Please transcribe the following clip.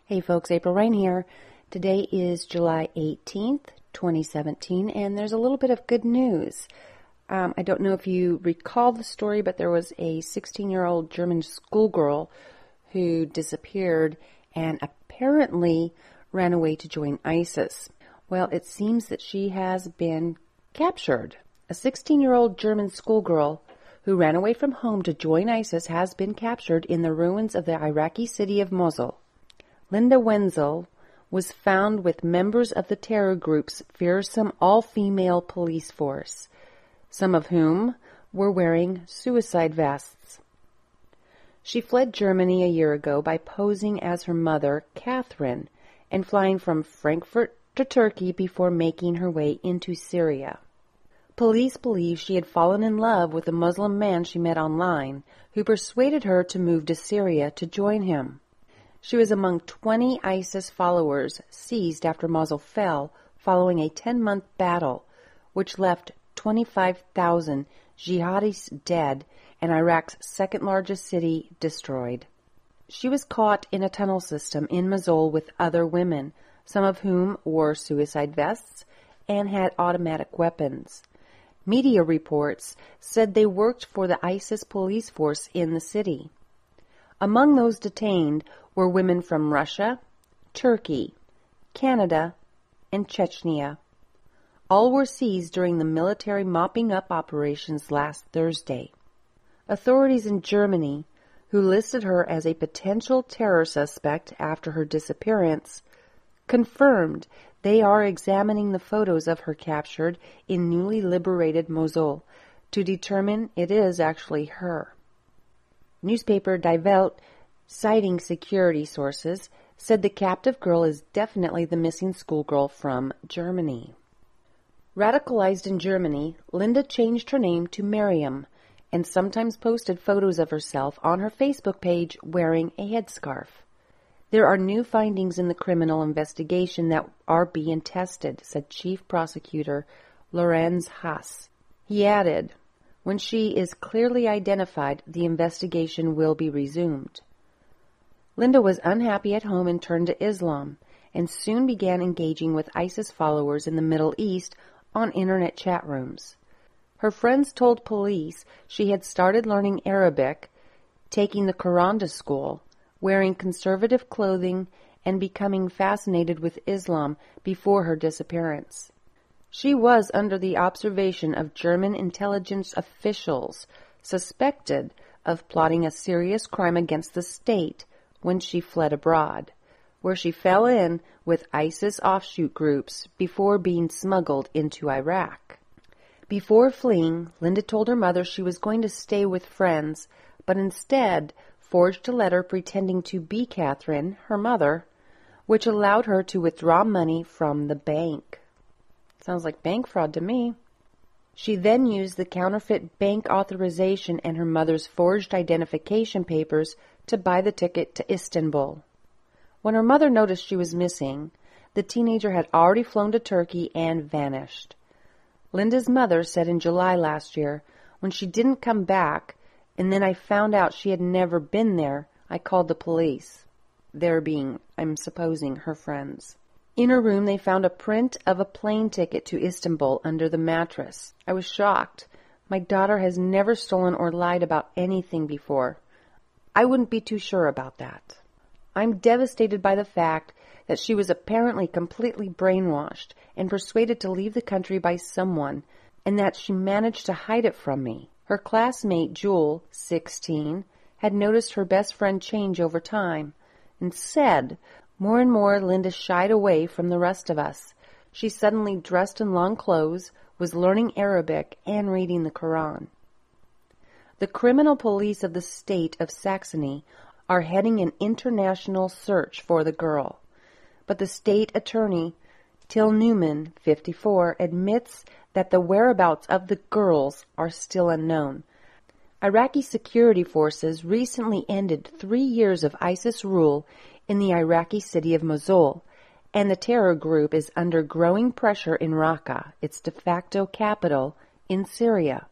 Hey folks, April Reigne here. Today is July 18th, 2017, and there's a little bit of good news. I don't know if you recall the story, but there was a 16-year-old German schoolgirl who disappeared and apparently ran away to join ISIS. Well, it seems that she has been captured. A 16-year-old German schoolgirl who ran away from home to join ISIS has been captured in the ruins of the Iraqi city of Mosul. Linda Wenzel was found with members of the terror group's fearsome all-female police force, some of whom were wearing suicide vests. She fled Germany a year ago by posing as her mother, Catherine, and flying from Frankfurt to Turkey before making her way into Syria. Police believe she had fallen in love with a Muslim man she met online, who persuaded her to move to Syria to join him. She was among 20 ISIS followers seized after Mosul fell following a 10-month battle, which left 25,000 jihadis dead and Iraq's second-largest city destroyed. She was caught in a tunnel system in Mosul with other women, some of whom wore suicide vests and had automatic weapons. Media reports said they worked for the ISIS police force in the city. Among those detained were women from Russia, Turkey, Canada, and Chechnya. All were seized during the military mopping-up operations last Thursday. Authorities in Germany, who listed her as a potential terror suspect after her disappearance, confirmed they are examining the photos of her captured in newly liberated Mosul to determine it is actually her. Newspaper Die Welt, citing security sources, said the captive girl is definitely the missing schoolgirl from Germany. Radicalized in Germany, Linda changed her name to Miriam and sometimes posted photos of herself on her Facebook page wearing a headscarf. There are new findings in the criminal investigation that are being tested, said Chief Prosecutor Lorenz Haas. He added, when she is clearly identified, the investigation will be resumed. Linda was unhappy at home and turned to Islam, and soon began engaging with ISIS followers in the Middle East on internet chat rooms. Her friends told police she had started learning Arabic, taking the Quran to school, wearing conservative clothing, and becoming fascinated with Islam before her disappearance. She was under the observation of German intelligence officials suspected of plotting a serious crime against the state when she fled abroad, where she fell in with ISIS offshoot groups before being smuggled into Iraq. Before fleeing, Linda told her mother she was going to stay with friends, but instead forged a letter pretending to be Catherine, her mother, which allowed her to withdraw money from the bank. Sounds like bank fraud to me. She then used the counterfeit bank authorization and her mother's forged identification papers to buy the ticket to Istanbul. When her mother noticed she was missing, the teenager had already flown to Turkey and vanished. Linda's mother said in July last year, when she didn't come back, and then I found out she had never been there, I called the police. There being, I'm supposing, her friends. In her room, they found a print of a plane ticket to Istanbul under the mattress. I was shocked. My daughter has never stolen or lied about anything before. I wouldn't be too sure about that. I'm devastated by the fact that she was apparently completely brainwashed and persuaded to leave the country by someone, and that she managed to hide it from me. Her classmate, Jewel, 16, had noticed her best friend change over time, and said, more and more Linda shied away from the rest of us. She suddenly dressed in long clothes, was learning Arabic, and reading the Quran. The criminal police of the state of Saxony are heading an international search for the girl, but the state attorney, Till Newman, 54, admits that the whereabouts of the girls are still unknown. Iraqi security forces recently ended 3 years of ISIS rule in the Iraqi city of Mosul, and the terror group is under growing pressure in Raqqa, its de facto capital, in Syria.